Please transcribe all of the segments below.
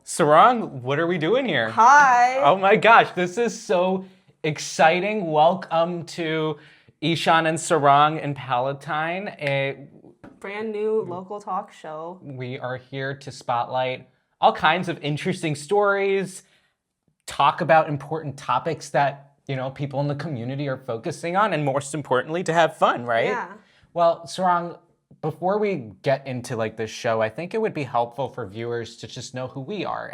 Sarang, what are we doing here? Hi. Oh my gosh, this is so exciting. Welcome to Ishaan and Sarang in Palatine. Brand new local talk show. We are here to spotlight all kinds of interesting stories, talk about important topics that, people in the community are focusing on, and most importantly, to have fun, right? Yeah. Well, Sarang, before we get into this show, I think it would be helpful for viewers to just know who we are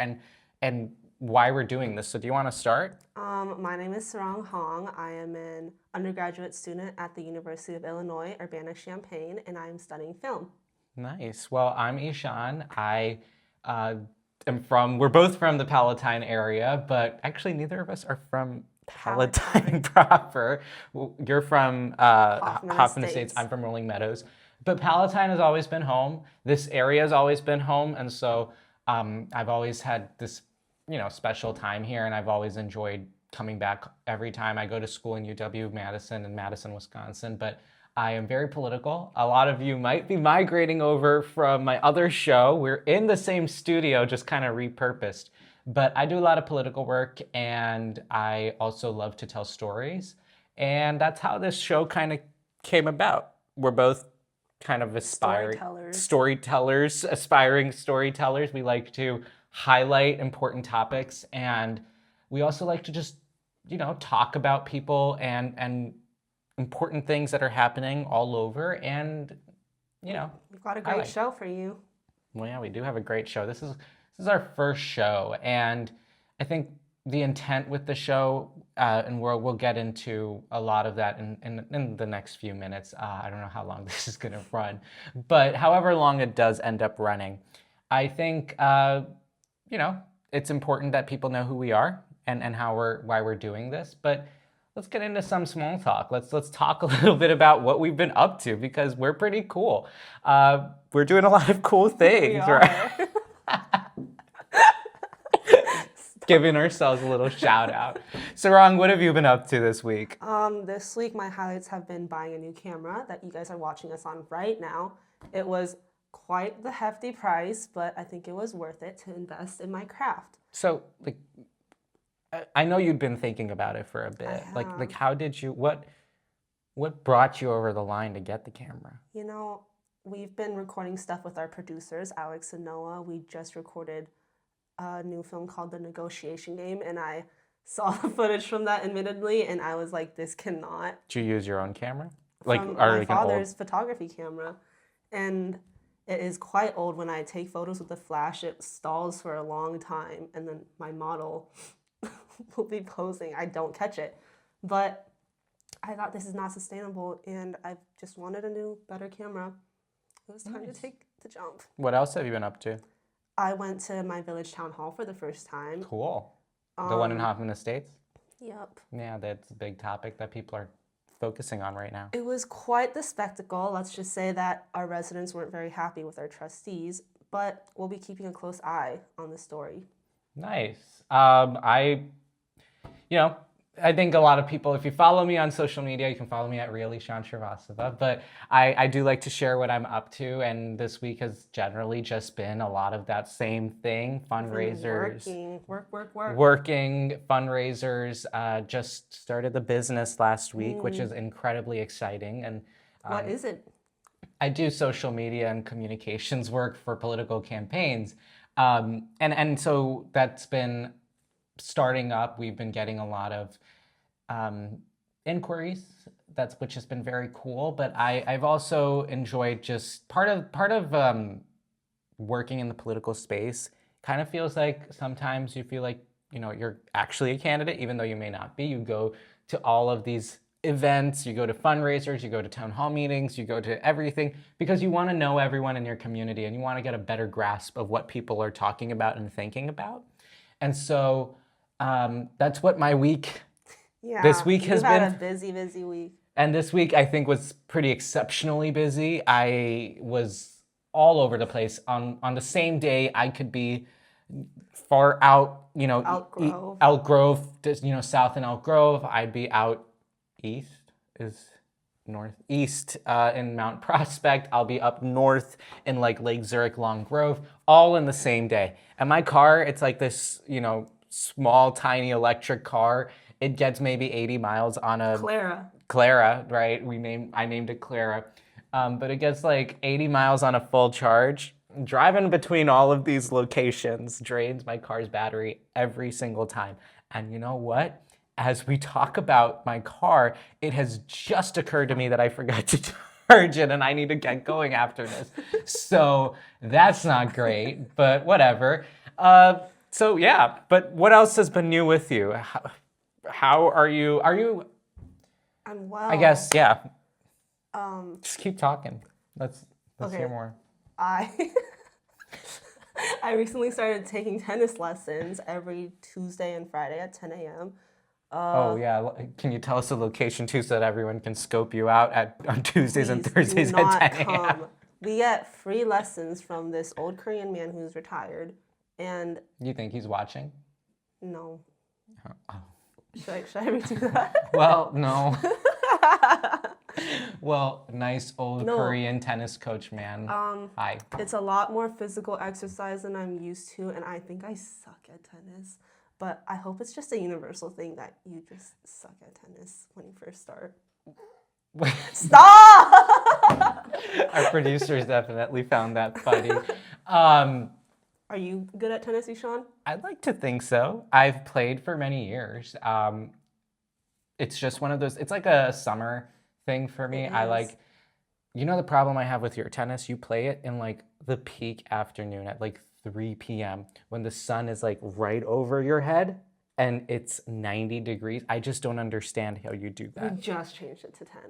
and why we're doing this. So do you want to start? My name is Sarang Hong. I am an undergraduate student at the University of Illinois, Urbana-Champaign, and I am studying film. Nice. Well, I'm Ishaan. We're both from the Palatine area, but actually neither of us are from Palatine proper. You're from Hoffman Estates. I'm from Rolling Meadows. But Palatine has always been home. This area has always been home. And so I've always had this, special time here. And I've always enjoyed coming back every time. I go to school in UW-Madison in Madison, Wisconsin. But I am very political. A lot of you might be migrating over from my other show. We're in the same studio, just kind of repurposed. But I do a lot of political work, and I also love to tell stories. And that's how this show kind of came about. We're both kind of aspiring aspiring storytellers. We like to highlight important topics, and we also like to just, talk about people and important things that are happening all over. And, we've got a great show for you. Well, yeah, we do have a great show. This is our first show, and I think the intent with the show, and we'll get into a lot of that in the next few minutes. I don't know how long this is going to run, but however long it does end up running, I think it's important that people know who we are and why we're doing this. But let's get into some small talk. Let's talk a little bit about what we've been up to, because we're pretty cool. We're doing a lot of cool things, right? Giving ourselves a little shout out. Sarang, what have you been up to this week? This week, my highlights have been buying a new camera that you guys are watching us on right now. It was quite the hefty price, but I think it was worth it to invest in my craft. So, I know you'd been thinking about it for a bit. How did you, what brought you over the line to get the camera? We've been recording stuff with our producers, Alex and Noah. We just recorded a new film called The Negotiation Game, and I saw the footage from that admittedly, and I was like, this cannot. Did you use your own camera? From my father's photography camera. And it is quite old. When I take photos with the flash, it stalls for a long time, and then my model will be posing. I don't catch it. But I thought this is not sustainable, and I just wanted a new, better camera. It was time to take the jump. What else have you been up to? I went to my village town hall for the first time. Cool. The one in Hoffman Estates? Yep. Yeah, that's a big topic that people are focusing on right now. It was quite the spectacle. Let's just say that our residents weren't very happy with our trustees, but we'll be keeping a close eye on the story. Nice. I think a lot of people, if you follow me on social media, you can follow me at Real Ishaan Srivastava, but I do like to share what I'm up to, and this week has generally just been a lot of that same thing, fundraisers. Working, fundraisers, just started the business last week, which is incredibly exciting. And what is it? I do social media and communications work for political campaigns, and so that's been starting up. We've been getting a lot of inquiries, which has been very cool. But I've also enjoyed just part of working in the political space. Kind of feels like sometimes you feel like you're actually a candidate, even though you may not be. You go to all of these events, you go to fundraisers, you go to town hall meetings, you go to everything, because you want to know everyone in your community and you want to get a better grasp of what people are talking about and thinking about. And so that's what my week this week has been. Had a busy week. And this week I think was pretty exceptionally busy. I was all over the place. On the same day, I could be far out, Elk Grove, south in Elk Grove. I'd be out east. northeast in Mount Prospect. I'll be up north in like Lake Zurich, Long Grove, all in the same day. And my car, it's like this, small, tiny electric car. It gets maybe 80 miles on a Clara, right? I named it Clara. But it gets like 80 miles on a full charge. Driving between all of these locations drains my car's battery every single time. And you know what? As we talk about my car, it has just occurred to me that I forgot to charge it and I need to get going after this. So that's not great, but whatever. So yeah, but what else has been new with you? How are you? I'm well. I guess, yeah. Just keep talking. Let's hear more. I recently started taking tennis lessons every Tuesday and Friday at 10 a.m. Oh yeah, can you tell us the location too so that everyone can scope you out on Tuesdays and Thursdays at 10 a.m.? We get free lessons from this old Korean man who's retired, and... You think he's watching? No. Oh. Should I redo that? Well, no. Well, nice old Korean tennis coach man. Hi. It's a lot more physical exercise than I'm used to, and I think I suck at tennis. But I hope it's just a universal thing that you just suck at tennis when you first start. Stop! Our producers definitely found that funny. Are you good at tennis, Ishaan? I'd like to think so. I've played for many years. It's just one of those, it's like a summer thing for me. I like, the problem I have with your tennis, you play it in like the peak afternoon at like 3 p.m. when the sun is like right over your head and it's 90 degrees. I just don't understand how you do that. We just changed it to 10.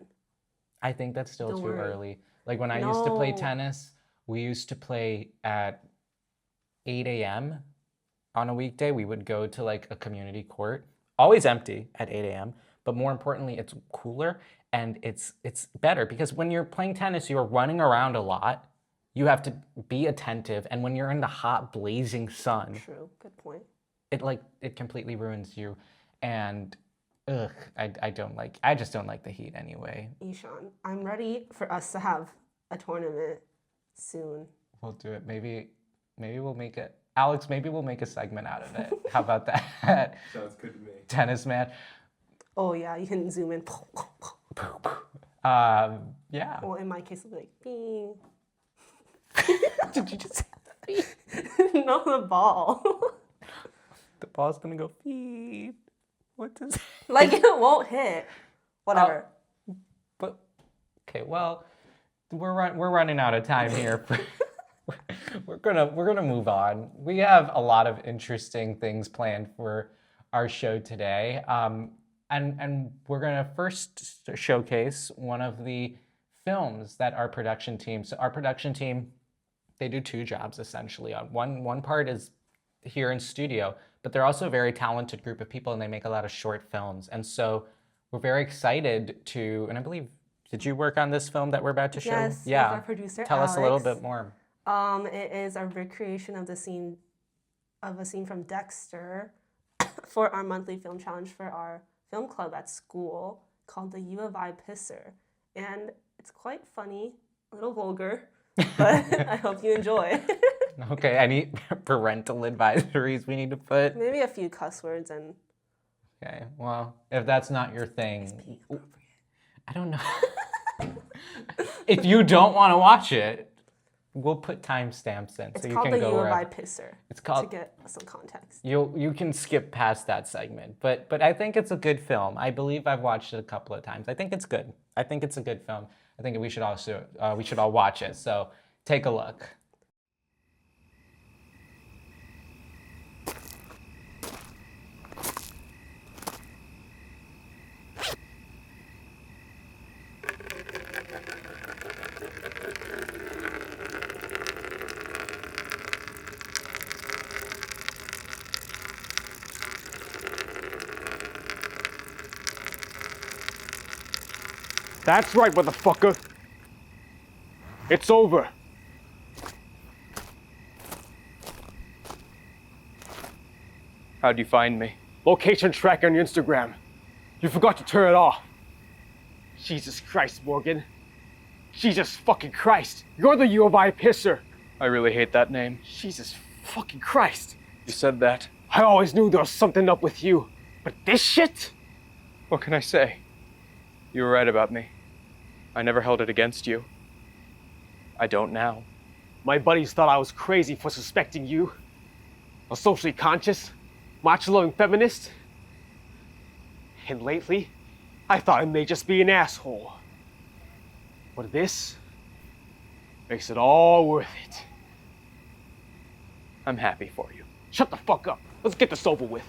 I think that's still too early. Like when I used to play tennis, we used to play at 8 a.m. on a weekday. We would go to like a community court, always empty at 8 a.m. But more importantly, it's cooler and it's better because when you're playing tennis, you're running around a lot. You have to be attentive, and when you're in the hot, blazing sun, true, good point. It completely ruins you, and I just don't like the heat anyway. Ishaan, I'm ready for us to have a tournament soon. We'll do it. Maybe we'll make it. Alex, maybe we'll make a segment out of it. How about that? Sounds good to me. Tennis man. Oh yeah, you can zoom in. Yeah. Well, in my case, it'll be like, bing. Did you just say that? No, the ball. The ball's gonna go feed. What does? Like it won't hit. Whatever. But okay, well, we're running out of time here. We're gonna move on. We have a lot of interesting things planned for our show today. And we're gonna first showcase one of the films that our production team. So our production team, they do two jobs essentially. One part is here in studio, but they're also a very talented group of people, and they make a lot of short films. And so we're very excited to. And I believe, did you work on this film that we're about to show? Yes. Yeah. With our producer, Tell Alex. us a little bit more. It is a recreation of a scene from Dexter for our monthly film challenge for our film club at school called the UofI Pisser. And it's quite funny, a little vulgar, but I hope you enjoy. Okay, any parental advisories we need to put? Maybe a few cuss words and... Okay, well, if that's not your thing, I don't know. If you don't want to watch it, we'll put timestamps in so you can go wherever. It's called the UofI Pisser. It's called, to get some context. You can skip past that segment, but I think it's a good film. I believe I've watched it a couple of times. I think it's good. I think it's a good film. I think we should all watch it. So take a look. That's right, motherfucker. It's over. How'd you find me? Location tracker on your Instagram. You forgot to turn it off. Jesus Christ, Morgan. Jesus fucking Christ. You're the UofI Pisser. I really hate that name. Jesus fucking Christ. You said that. I always knew there was something up with you. But this shit? What can I say? You were right about me. I never held it against you. I don't now. My buddies thought I was crazy for suspecting you. A socially conscious, macho-loving feminist. And lately, I thought I may just be an asshole. But this makes it all worth it. I'm happy for you. Shut the fuck up. Let's get this over with.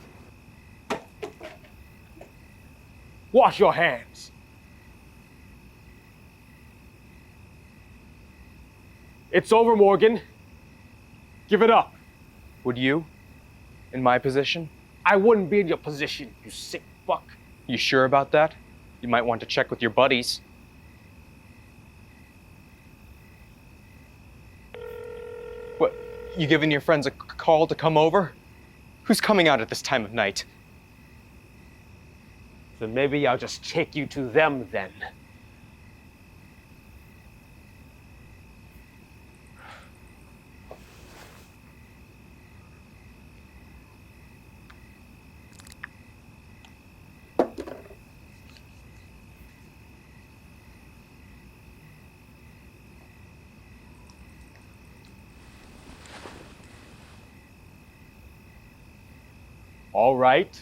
Wash your hands. It's over, Morgan. Give it up. Would you? In my position? I wouldn't be in your position, you sick fuck. You sure about that? You might want to check with your buddies. What? You giving your friends a call to come over? Who's coming out at this time of night? So maybe I'll just take you to them then. All right.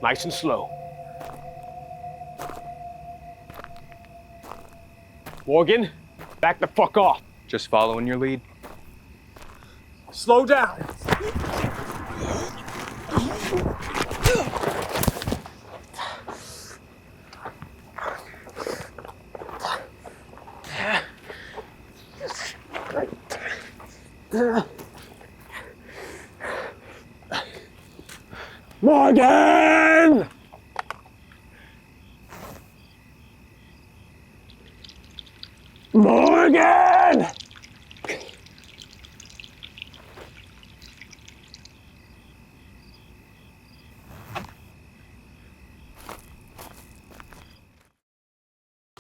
Nice and slow. Morgan, back the fuck off. Just following your lead. Slow down. Morgan! Morgan!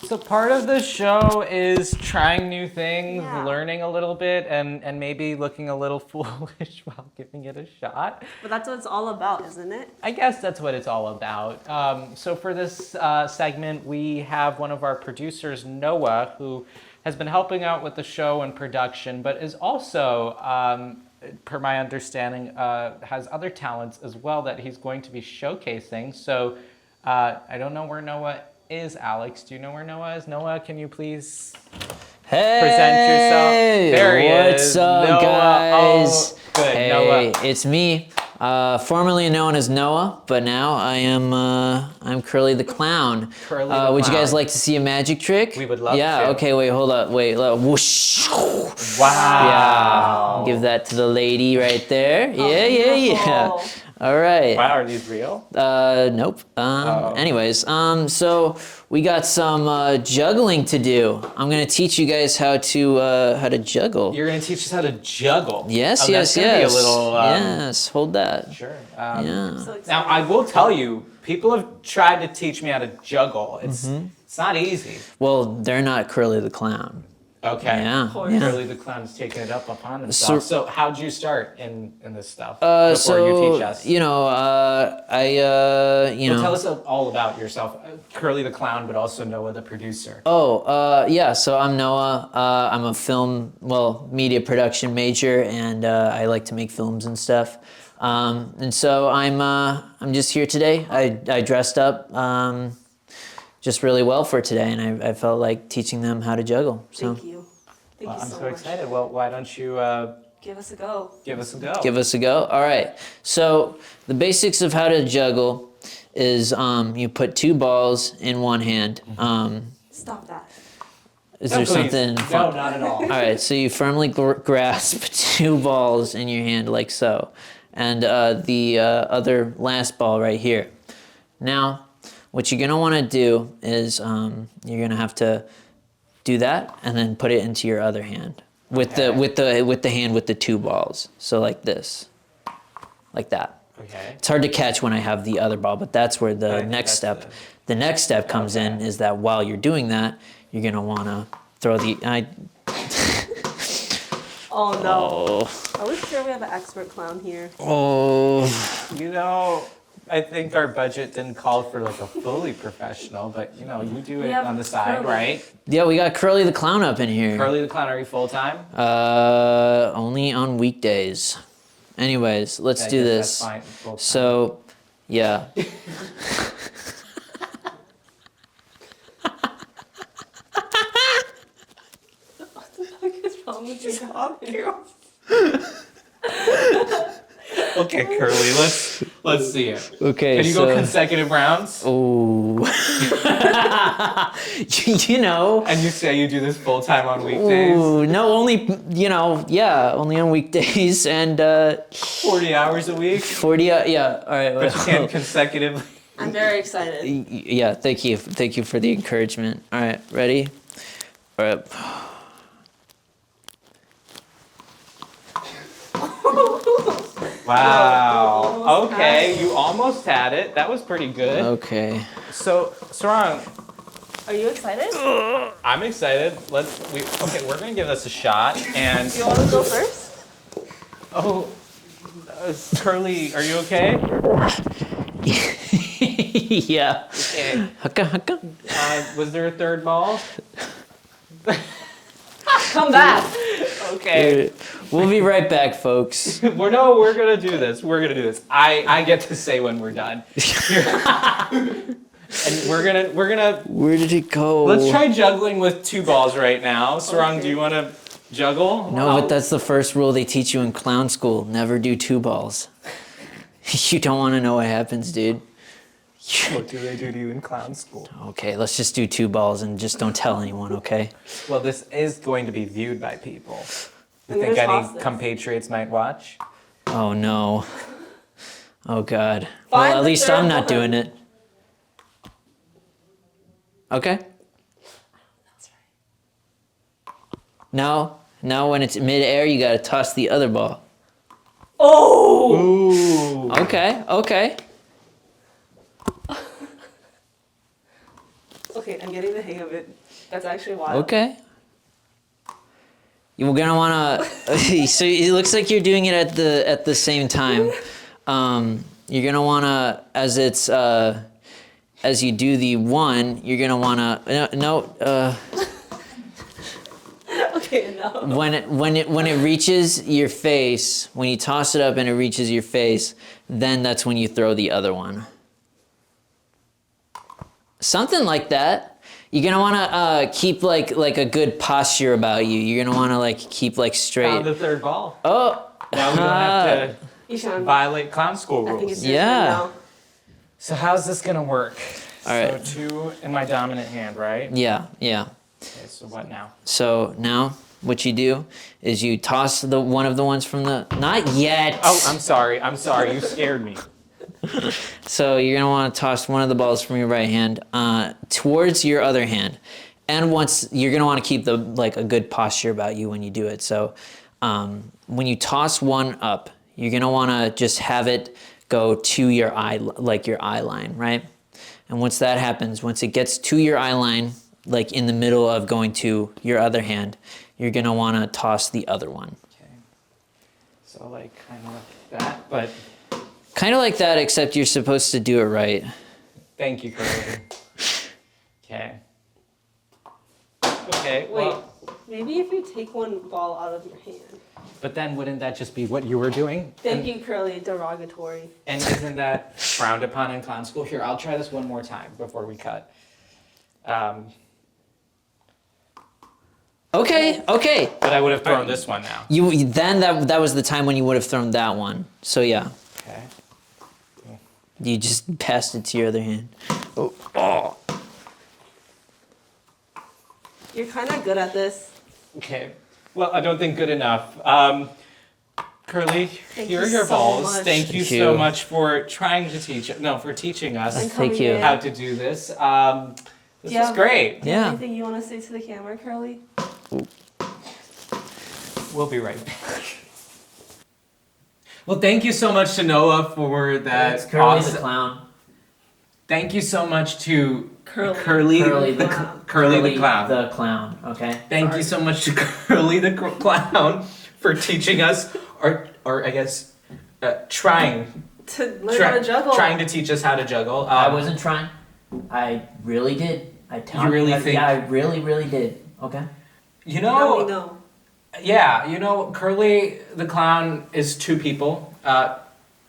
So part of the show is trying new things, Yeah. learning a little bit, and maybe looking a little foolish while giving it a shot. But that's what it's all about, isn't it? I guess that's what it's all about. So for this segment, we have one of our producers, Noah, who has been helping out with the show and production, but is also, per my understanding, has other talents as well that he's going to be showcasing. So I don't know where Noah is, Alex. Do you know where Noah is? Noah, can you please present yourself? There he What's is. up, Noah. guys? Oh, good, hey, Noah. it's me, formerly known as Noah, but now I am I'm Curly the Clown. Curly the Would you guys Clown. like to see a magic trick? We would love yeah, to. okay, wait, hold up, wait, whoosh. Wow. Yeah, give that to the lady right there. Yeah. beautiful. All right. Wow, are these real? Nope. Anyways, so we got some juggling to do. I'm gonna teach you guys how to juggle. You're going to teach us how to juggle. Yes, Oh, that's yes. gonna be a little, yes, hold that. Sure. Yeah. So excited. Now, I will tell you, people have tried to teach me how to juggle. It's not easy. Well, they're not Curly the Clown. Okay. Yeah. Really, the clown's taking it up upon himself. So how'd you start in this stuff before you teach us? Tell us all about yourself. Curly the Clown, but also Noah the producer. So I'm Noah. I'm a media production major, and I like to make films and stuff. And so I'm just here today. I dressed up just really well for today, and I felt like teaching them how to juggle. So Thank you. Thank you I'm so so much. excited. Well, why don't you Give us a go. give us a go? give us a go. All right. So the basics of how to juggle is you put two balls in one hand. Stop that. Is No, there please. something No, fun? not at all. All right, so you firmly grasp two balls in your hand like so, and the other last ball right here. Now, what you're gonna want to do is you're gonna have to do that and then put it into your other hand with the hand with the two balls. So like this, like that. Okay. It's hard to catch when I have the other ball, but that's where the I think next that's step. the next step comes in is that while you're doing that, you're gonna wanna throw the. Oh no. Are we sure we have an expert clown here? Oh. You know, I think our budget didn't call for like a fully professional, but you know, you do it have on the side, Curly. right? Yeah, we got Curly the Clown up in here. Curly the Clown, are you full time? Only on weekdays. Anyways, let's do this. That's fine. Full-time. So, yeah. What is wrong with you? Okay, Curly, let's see it. Okay, Can you go consecutive rounds? Oh. You know. And you say you do this full time on weekdays? Ooh, no, only, only on weekdays and 40 hours a week? 40, yeah, all right. But you can't consecutively. I'm very excited. Yeah, thank you for the encouragement. All right, ready? All right. Wow. Okay, you almost had it. That was pretty good. Okay. So, Sarang, Are you excited? I'm excited. Okay, we're gonna give this a shot. And You want to go first? Curly, are you okay? Yeah. Okay. Haka. Was there a third ball? Come back. Okay. We'll be right back, folks. We're gonna do this. I get to say when we're done. And we're gonna. Where did it go? Let's try juggling with 2 balls right now. Sarang, Okay. do you want to juggle? No, but that's the first rule they teach you in clown school. Never do 2 balls. You don't want to know what happens, dude. What do they do to you in clown school? Okay, let's just do 2 balls and just don't tell anyone, okay? Well, this is going to be viewed by people. You And think there's any hostage. compatriots might watch? Oh no. Oh god. Find Well, at the least third I'm not one. doing it. Okay. Now when it's midair, you gotta toss the other ball. Oh! Ooh. Okay. Okay, I'm getting the hang of it. That's actually wild. Okay. You're gonna wanna. So it looks like you're doing it at the same time. You're gonna wanna as you do the 1, you're gonna wanna Okay, no. when it reaches your face, when you toss it up and it reaches your face, then that's when you throw the other one. Something like that. You're gonna wanna keep like a good posture about you. You're gonna wanna keep straight. Found the third ball. Oh. Now we don't have to Ishaan, violate clown school I think it's rules. your turn Yeah. now. So how's this gonna work? All right. So 2 in my dominant hand, right? Yeah. Okay, so what now? So now what you do is you toss one of the ones from the. Not yet. Oh, I'm sorry. You scared me. So you're gonna want to toss one of the balls from your right hand towards your other hand, and once you're gonna want to keep a good posture about you when you do it. So when you toss one up, you're gonna want to just have it go to your eye, your eye line, right? And once that happens, once it gets to your eye line, in the middle of going to your other hand, you're gonna want to toss the other one. Okay. So kind of like that, but Kind of like that, except you're supposed to do it right. thank you, Curly. Okay. Okay. Wait, Well, maybe if you take one ball out of your hand. but then wouldn't that just be what you were doing? Thank you, Curly. Derogatory. And isn't that frowned upon in clown school? Here, I'll try this one more time before we cut. Okay. But I would have thrown this one now. That was the time when you would have thrown that one. So yeah, Okay. you just passed it to your other hand. Oh. You're kind of good at this. Okay. Well, I don't think good enough. Curly, here are you your so balls. much. Thank you Thank so you. much for for teaching us And Thank coming you. in. how to do this. This Yeah. was great. Yeah. Anything you want to say to the camera, Curly? We'll be right back. Well, thank you so much to Noah for that awesome, Clown. Thank you so much to Curly the clown. The clown. Okay. Thank you so much to Curly the clown for teaching us, or I guess, trying to learn how to juggle. Trying to teach us how to juggle. I wasn't trying. I really did. You really think? Yeah, I really, really did. Okay. You know. No, we know. Yeah, you know, Curly the clown is two people.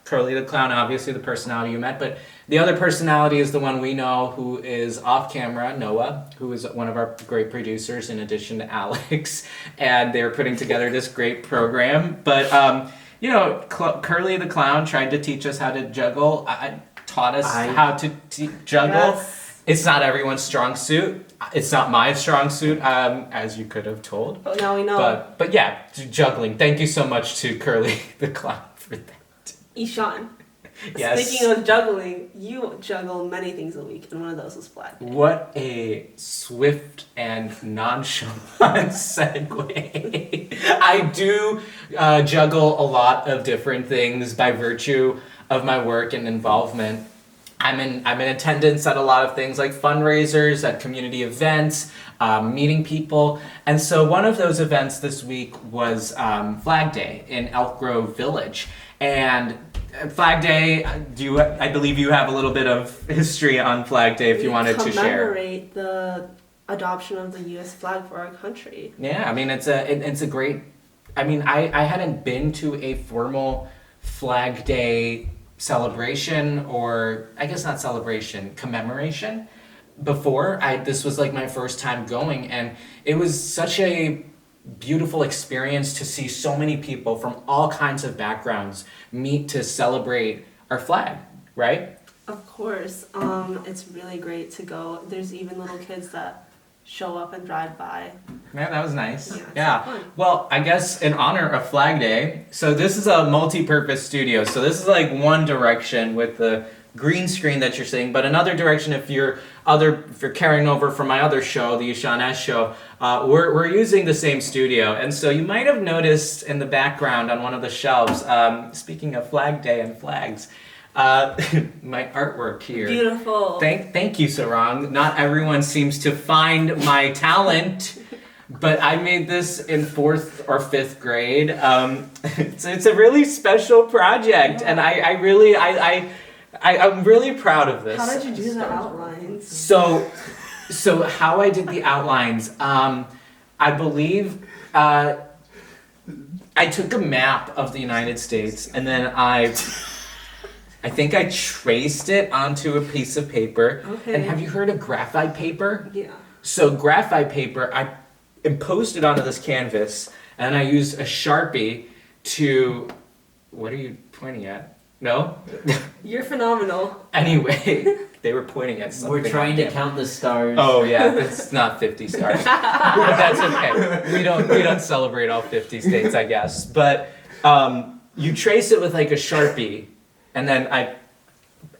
Curly the clown, obviously the personality you met, but the other personality is the one we know who is off camera, Noah, who is one of our great producers in addition to Alex, and they're putting together this great program. But, you know, Curly the clown tried to teach us how to juggle. Taught us how to juggle. Yes. It's not everyone's strong suit. It's not my strong suit, as you could have told. But now we know. But yeah, juggling. Thank you so much to Curly the clown for that. Ishaan. Yes. Speaking of juggling, you juggle many things a week, and one of those was Flag Day. What a swift and nonchalant segue. I do juggle a lot of different things by virtue of my work and involvement. I'm in attendance at a lot of things like fundraisers, at community events, meeting people. And so one of those events this week was Flag Day in Elk Grove Village. And Flag Day, I believe you have a little bit of history on Flag Day if you wanted to share. Commemorate the adoption of the U.S. flag for our country. Yeah, I mean, it's a great, I mean, I hadn't been to a formal Flag Day celebration, or I guess not celebration, commemoration before. This was like my first time going, and it was such a beautiful experience to see so many people from all kinds of backgrounds meet to celebrate our flag, right? Of course. It's really great to go. There's even little kids that show up and drive by. Man, that was nice. Yeah. Yeah. Well, I guess in honor of Flag Day, so this is a multi-purpose studio. So this is like one direction with the green screen that you're seeing, but another direction if you're carrying over from my other show, the Ishaan S show, we're using the same studio. And so you might have noticed in the background on one of the shelves, speaking of Flag Day and flags, my artwork here. Beautiful. Thank you, Sarang. Not everyone seems to find my talent, but I made this in 4th or 5th grade. It's a really special project, and I'm really proud of this. How did you do the outlines? So how I did the outlines, I believe I took a map of the United States, and then I think I traced it onto a piece of paper. Okay. And have you heard of graphite paper? Yeah. So graphite paper, I imposed it onto this canvas, and I used a Sharpie to, what are you pointing at? No? You're phenomenal. Anyway, they were pointing at something. We're trying to count the stars. Oh yeah, it's not 50 stars. But that's okay. We don't celebrate all 50 states, I guess. But you trace it with like a Sharpie, and then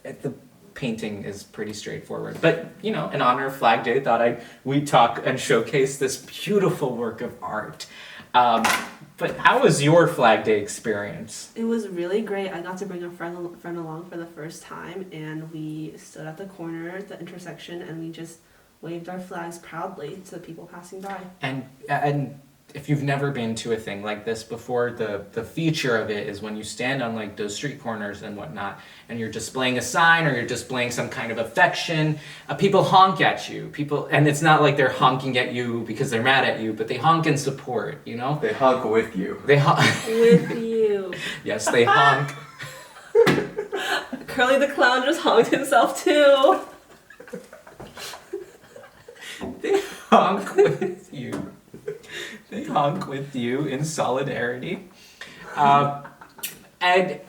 the painting is pretty straightforward. But you know, in honor of Flag Day, thought we'd talk and showcase this beautiful work of art. But how was your Flag Day experience? It was really great. I got to bring a friend along for the first time, and we stood at the corner at the intersection, and we just waved our flags proudly to the people passing by. And if you've never been to a thing like this before, the feature of it is when you stand on like those street corners and whatnot, and you're displaying a sign or you're displaying some kind of affection, people honk at you. And it's not like they're honking at you because they're mad at you, but they honk in support, you know? They honk with you. They honk. With you. Yes, they honk. Curly the clown just honked himself too. They honk with you. They honk with you in solidarity. And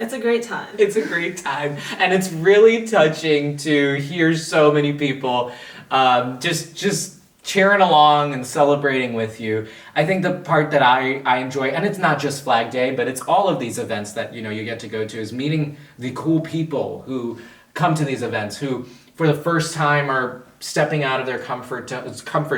it's a great time. It's a great time. And it's really touching to hear so many people just cheering along and celebrating with you. I think the part that I enjoy, and it's not just Flag Day, but it's all of these events that you get to go to, is meeting the cool people who come to these events, who for the first time are stepping out of their comfort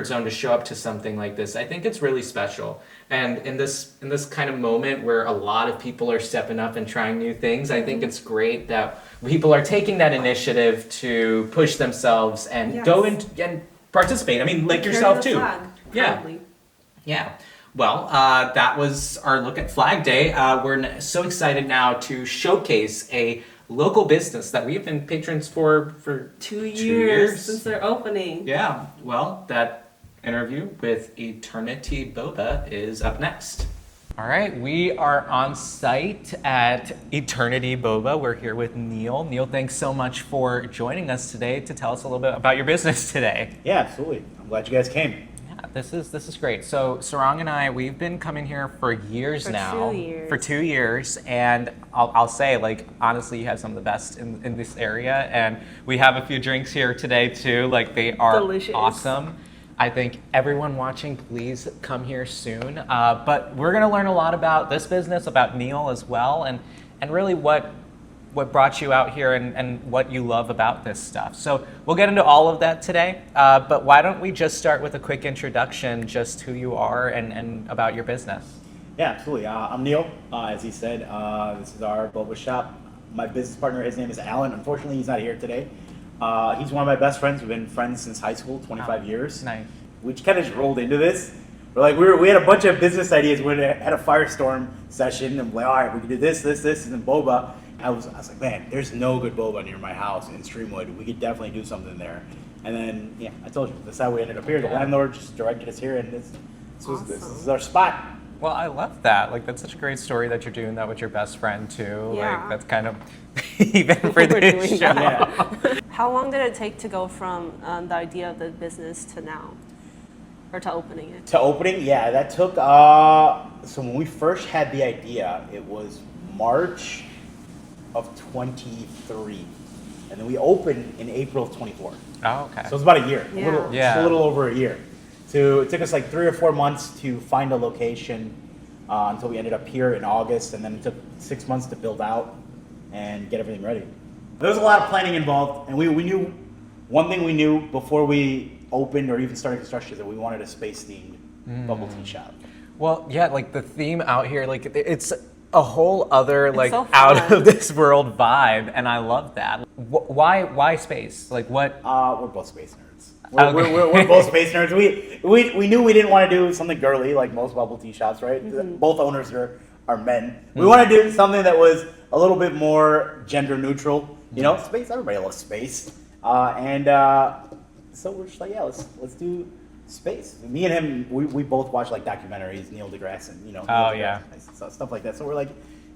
zone to show up to something like this. I think it's really special. And in this kind of moment where a lot of people are stepping up and trying new things, I think it's great that people are taking that initiative to push themselves and go in and participate. I mean, like yourself too. Proudly. Yeah. Well, that was our look at Flag Day. We're so excited now to showcase a local business that we have been patrons for 2 years since their opening. Yeah, well, that interview with EternaTea Boba is up next. All right, we are on site at EternaTea Boba. We're here with Neel. Neel, thanks so much for joining us today to tell us a little bit about your business today. Yeah, absolutely. I'm glad you guys came. This is great. So Sarang and I, we've been coming here for years now. 2 years. For 2 years, and I'll say, like, honestly, you have some of the best in this area, and we have a few drinks here today too. Like, they are delicious. Awesome. I think everyone watching, please come here soon. But we're gonna learn a lot about this business, about Neel as well, and really what brought you out here and what you love about this stuff. So we'll get into all of that today, but why don't we just start with a quick introduction, just who you are and about your business. Yeah, absolutely. I'm Neel, as he said. This is our Boba shop. My business partner, his name is Alan. Unfortunately, he's not here today. He's one of my best friends. We've been friends since high school, 25 years. Nice. We kind of just rolled into this. We had a bunch of business ideas. We had a firestorm session, and we're like, all right, we can do this, and then Boba. I was like, man, there's no good boba near my house in Streamwood. We could definitely do something there. And then, yeah, I told you, that's how we ended up here. The landlord just directed us here, and this is our spot. Well, I love that. Like, that's such a great story that you're doing that with your best friend too. Yeah. Like, that's kind of even for this show. Yeah. How long did it take to go from the idea of the business to now? Or to opening it? To opening, yeah, that took, so when we first had the idea, it was March of 23. And then we opened in April of 24. Oh, okay. So it's about a year, Yeah. a little over a year. It took us like 3 or 4 months to find a location until we ended up here in August, and then it took 6 months to build out and get everything ready. There was a lot of planning involved, and we knew, one thing we knew before we opened or even started construction is that we wanted a space-themed bubble tea shop. Well, yeah, like the theme out here, like it's a whole other like so out of this world vibe, and I love that. Why space? Like what? We're both space nerds. We're both space nerds. We knew we didn't want to do something girly like most bubble tea shops, right? Mm-hmm. Both owners are men. We want to do something that was a little bit more gender neutral. You know, space. Everybody loves space, so we're just like, yeah, let's do space. Me and him, we both watch like documentaries, Neil deGrasse and Neil deGrasse, stuff like that. So we're like,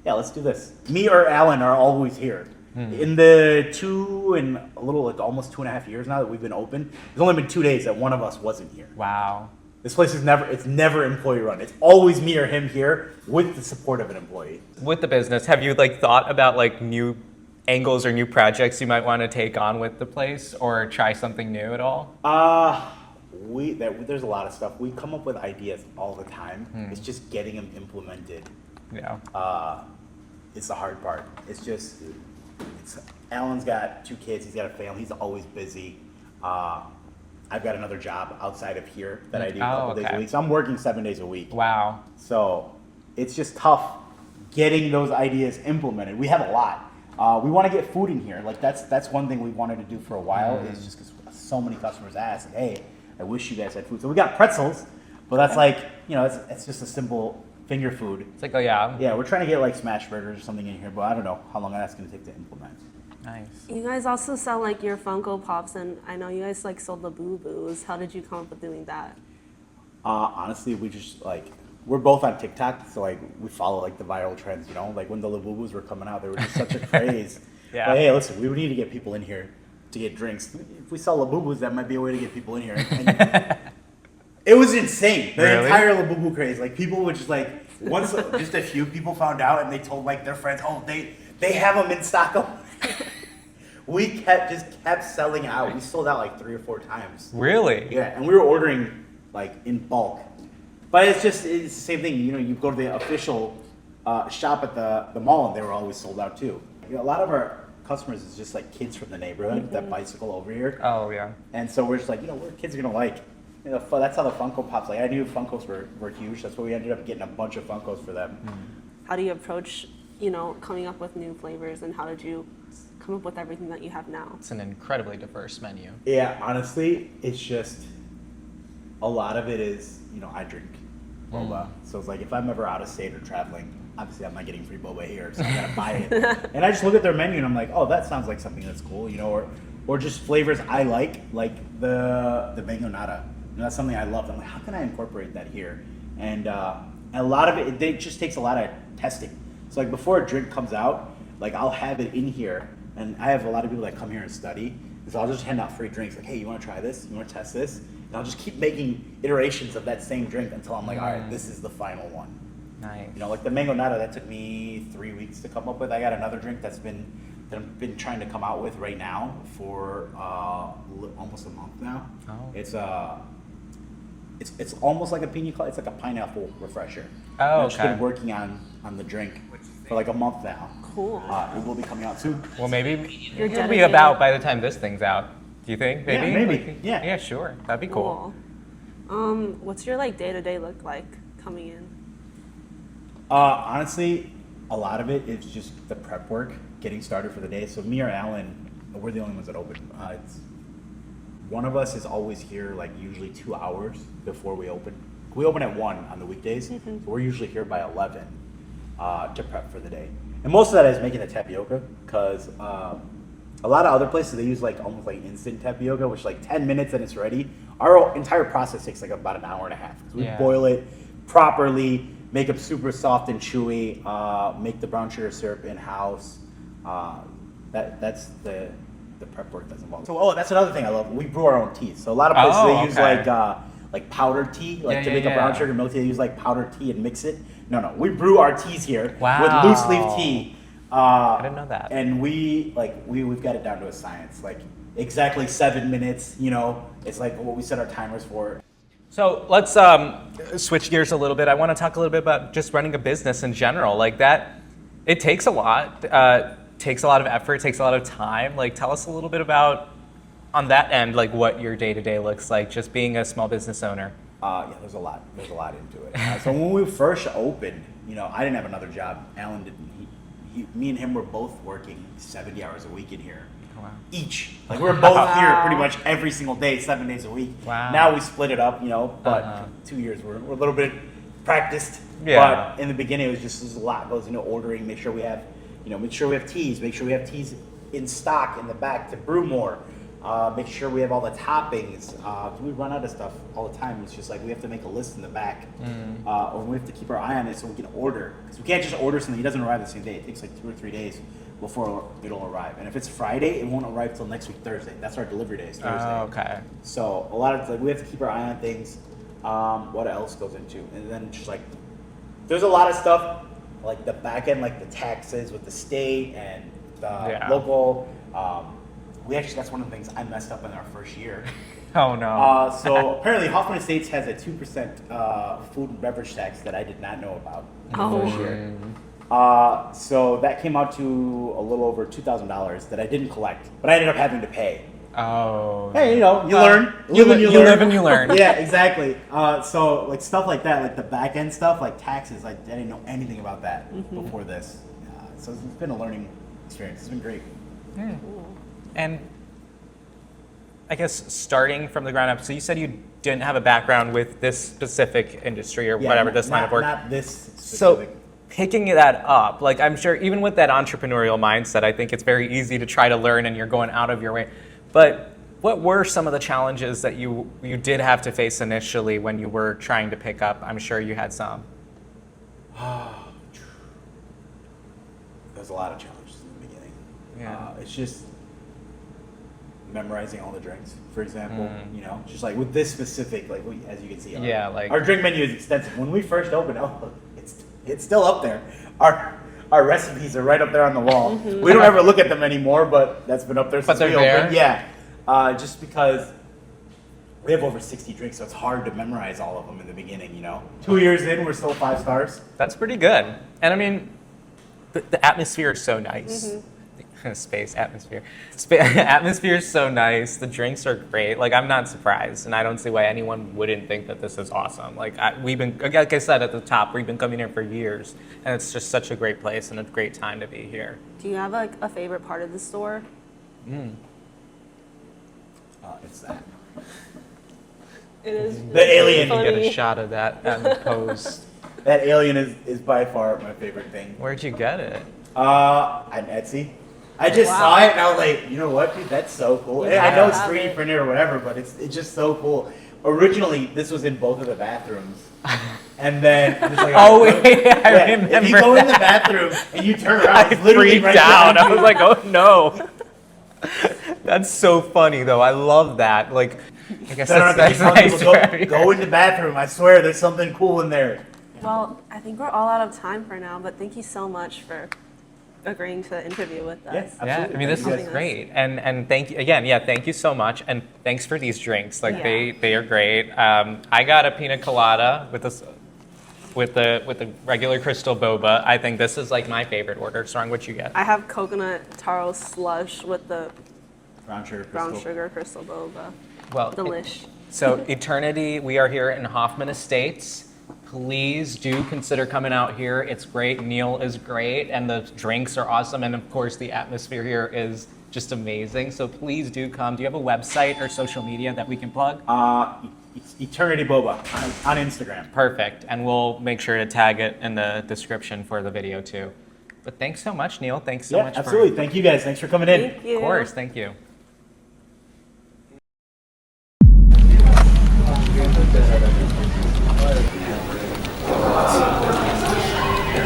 yeah, let's do this. Me or Alan are always here. In the 2 and a little, like almost 2.5 years now that we've been open, there's only been 2 days that one of us wasn't here. Wow. This place is never employee run. It's always me or him here with the support of an employee. With the business, have you like thought about like new angles or new projects you might want to take on with the place or try something new at all? There's a lot of stuff. We come up with ideas all the time. It's just getting them implemented. Yeah. It's the hard part. Alan's got 2 kids. He's got a family. He's always busy. I've got another job outside of here that I do a couple days a week. So I'm working 7 days a week. Wow. So it's just tough getting those ideas implemented. We have a lot. We want to get food in here. Like that's one thing we wanted to do for a while. Is just because so many customers ask, hey, I wish you guys had food. So we got pretzels, but that's like, it's just a simple finger food. It's like, yeah, we're trying to get like smash burgers or something in here, but I don't know how long that's going to take to implement. Nice. You guys also sell like your Funko Pops, and I know you guys like sold the Boo Boos. How did you come up with doing that? Honestly, we just we're both on TikTok, so like we follow like the viral trends, like when the Labubu's were coming out, they were just such a craze. Yeah. But hey, listen, we need to get people in here to get drinks. If we sell Labubus, that might be a way to get people in here. And it was insane. The entire Labubu craze. Like people would just once just a few people found out and they told like their friends, oh, they have them in stock. We kept selling out. We sold out like 3 or 4 times. Really? Yeah, and we were ordering like in bulk. But it's the same thing. You go to the official shop at the mall and they were always sold out too. A lot of our customers is just like kids from the neighborhood that bicycle over here. Oh yeah. And so we're just like, what kids are gonna like. That's how the Funko Pops. Like I knew Funkos were huge. That's why we ended up getting a bunch of Funkos for them. How do you approach, coming up with new flavors, and how did you come up with everything that you have now? It's an incredibly diverse menu. Yeah, honestly, it's just a lot of it is, I drink boba. So it's like if I'm ever out of state or traveling, obviously I'm not getting free boba here, so I gotta buy it. And I just look at their menu and I'm like, oh, that sounds like something that's cool, or just flavors I like the mango nata. That's something I love. I'm like, how can I incorporate that here? And a lot of it just takes a lot of testing. So like before a drink comes out, like I'll have it in here, and I have a lot of people that come here and study. So I'll just hand out free drinks. Like, hey, you want to try this? You want to test this? And I'll just keep making iterations of that same drink until I'm like, all right, this is the final one. Nice. Like the mango nata, that took me 3 weeks to come up with. I got another drink that I've been trying to come out with right now for almost a month now. Oh. It's almost like a pina colada. It's like a pineapple refresher. Oh, And I've just okay. been working on the drink for like a month now. Cool. It will be coming out soon. Well, maybe You're it'll be dedicated. about by the time this thing's out. Do you think? Maybe. Yeah, maybe. Yeah. Yeah, sure. That'd be cool. What's your day-to-day look like coming in? Honestly, a lot of it is just the prep work, getting started for the day. So me or Alan, we're the only ones that open. One of us is always here, like usually 2 hours before we open. We open at 1 on the weekdays, so we're usually here by 11 to prep for the day. And most of that is making the tapioca, because a lot of other places, they use almost like instant tapioca, which 10 minutes and it's ready. Our entire process takes about an hour and a half. 'Cause we boil it properly, make it super soft and chewy, make the brown sugar syrup in-house. That's the prep work that's involved. So, that's another thing I love. We brew our own teas. So a lot of places they use like powdered tea, to make a brown sugar milk tea. They use powdered tea and mix it. No, we brew our teas here with loose leaf tea. I didn't know that. And we've got it down to a science. Exactly 7 minutes. It's what we set our timers for. So let's switch gears a little bit. I want to talk a little bit about just running a business in general. It takes a lot. Takes a lot of effort, takes a lot of time. Tell us a little bit about, on that end, what your day-to-day looks like, just being a small business owner. There's a lot into it. So when we first opened, I didn't have another job. Alan didn't. Me and him were both working 70 hours a week in here. Oh, wow. Each. We're both here pretty much every single day, 7 days a week. Wow. Now we split it up, but 2 years we're a little bit practiced. Yeah. But in the beginning, it was just there's a lot goes into ordering, make sure we have teas, make sure we have teas in stock in the back to brew more. Make sure we have all the toppings. We run out of stuff all the time. It's just we have to make a list in the back, or we have to keep our eye on it so we can order. Because we can't just order something; it doesn't arrive the same day. It takes 2 or 3 days before it'll arrive. And if it's Friday, it won't arrive till next week Thursday. That's our delivery day. Is Thursday. Oh, okay. So a lot of we have to keep our eye on things. What else goes into? And then just there's a lot of stuff the back end, the taxes with the state and the local. That's one of the things I messed up in our first year. Oh no. So apparently Hoffman Estates has a 2% food and beverage tax that I did not know about in the first year. So that came out to a little over $2,000 that I didn't collect, but I ended up having to pay. Oh. Hey, you learn. You live and you learn. Yeah, exactly. So stuff like that, the back end stuff, taxes, I didn't know anything about that before this. So it's been a learning experience. It's been great. Yeah. And I guess starting from the ground up, so you said you didn't have a background with this specific industry or whatever, this line of work. Not this So specific. picking that up, I'm sure even with that entrepreneurial mindset, I think it's very easy to try to learn and you're going out of your way. But what were some of the challenges that you did have to face initially when you were trying to pick up? I'm sure you had some. There's a lot of challenges in the beginning. Yeah. It's just memorizing all the drinks, for example. Just with this specific, as you can see, our drink menu is extensive. When we first opened, it's still up there. Our recipes are right up there on the wall. We don't ever look at them anymore, but that's been up there since we opened. Yeah, just because we have over 60 drinks, so it's hard to memorize all of them in the beginning. 2 years in, we're still 5 stars. That's pretty good. And I mean, the atmosphere is so nice. Space, atmosphere. Atmosphere is so nice. The drinks are great. Like, I'm not surprised, and I don't see why anyone wouldn't think that this is awesome. Like, like I said at the top, we've been coming here for years, and it's just such a great place and a great time to be here. Do you have like a favorite part of the store? It's that. It is. The alien. You get a shot of that on the post. That alien is by far my favorite thing. Where'd you get it? On Etsy. I just saw it and I was like, you know what, dude, that's so cool. Yeah, I know it's have 3D it. printed or whatever, but it's just so cool. Originally, this was in both of the bathrooms. And then I'm just like, Oh, wait, I remember if you go in the that. bathroom and you turn around, I it's literally freaked right out. behind I was you. like, oh no. That's so funny though. I love that. Like, I guess So I don't that's have to keep nice. telling for people, go in the bathroom. I swear, there's something cool in there. Well, I think we're all out of time for now, but thank you so much for agreeing to the interview with us. Yes. Yeah, Absolutely. I mean, this Thank you is guys. great, and thank you again. Yeah, thank you so much, and thanks for these drinks. Like Yeah. they are great. I got a pina colada with this, with the regular crystal boba. I think this is like my favorite order. Sarang, what you get? I have coconut taro slush with the Brown sugar brown crystal. sugar crystal boba. Well, Delish. So Eternity, we are here in Hoffman Estates. Please do consider coming out here. It's great. Neel is great, and the drinks are awesome, and of course the atmosphere here is just amazing. So please do come. Do you have a website or social media that we can plug? It's Eternity Boba on Instagram. Perfect, and we'll make sure to tag it in the description for the video too. But thanks so much, Neel. Thanks so Yeah, much. absolutely. Thank you guys. Thanks for coming in. Thank you. Of course, thank you.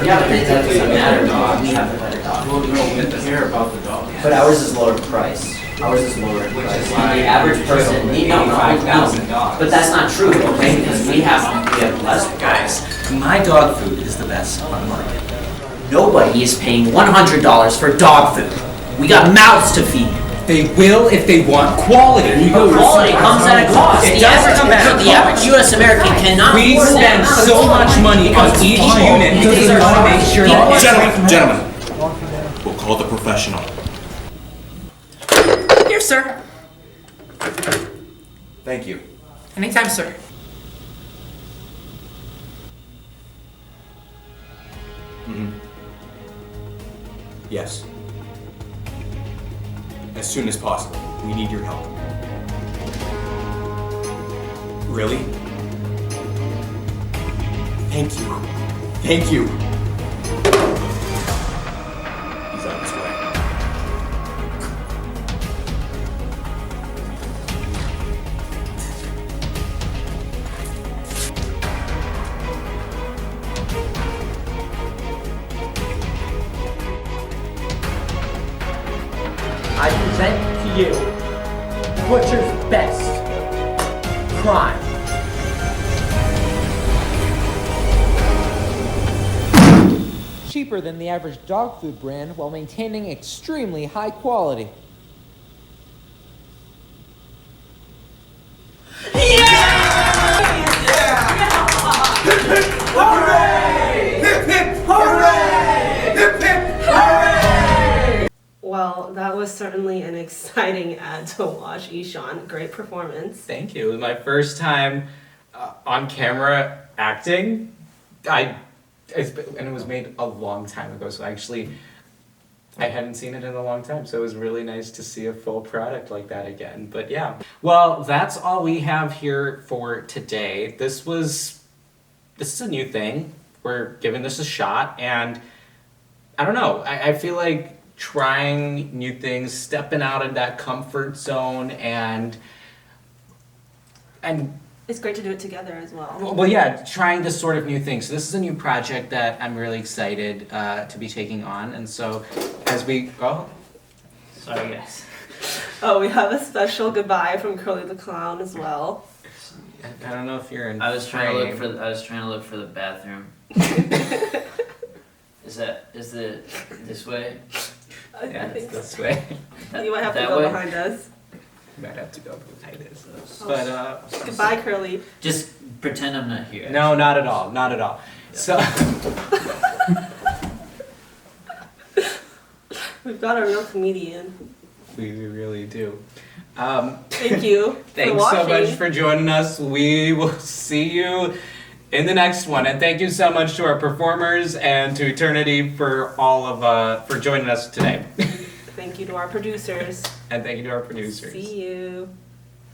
Yeah, but it doesn't matter, dog. We have a better dog. Well, we don't care about the dog. But ours is lower price. Ours is lower price. The average person need no, but that's not true, okay? Because we have less Guys, my dog food is the best on the market. Nobody is paying $100 for dog food. We got mouths to feed. They will if they want quality. Quality comes at a cost. It The does average, come at a the cost. average U.S. American cannot We afford spend that. so much money on each unit because we want to make sure that Gentlemen, we'll call the professional. Here, sir. Thank you. Anytime, sir. Yes. As soon as possible. We need your help. Really? Thank you. Thank you. He's on his way. I present to you Butcher's Best Crime. Cheaper than the average dog food brand while maintaining extremely high quality. Well, that was certainly an exciting ad to watch, Ishaan. Great performance. Thank you. It was my first time on camera acting. And it was made a long time ago, so actually I hadn't seen it in a long time, so it was really nice to see a full product like that again. But yeah. Well, that's all we have here for today. This is a new thing. We're giving this a shot, and I don't know. I feel like trying new things, stepping out of that comfort zone, and It's great to do it together as well. well, yeah, trying this sort of new thing. So this is a new project that I'm really excited to be taking on, and so as we go, sorry guys, Oh, we have a special goodbye from Curly the Clown as well. I don't know if you're in. I was trying to frame. look for the bathroom. Is it this way? I Yeah, it's think this way. you might have to That go way? behind us. You might have to go behind this. But Goodbye, Curly. Just pretend I'm not here. no, not at all, not at all. So We We've got a real comedian. We really do. Thank you. Thanks so much for joining us. We will see you in the next one. And thank you so much to our performers and to Eternity for for joining us today. Thank you to our producers. And thank you to our producers. See you.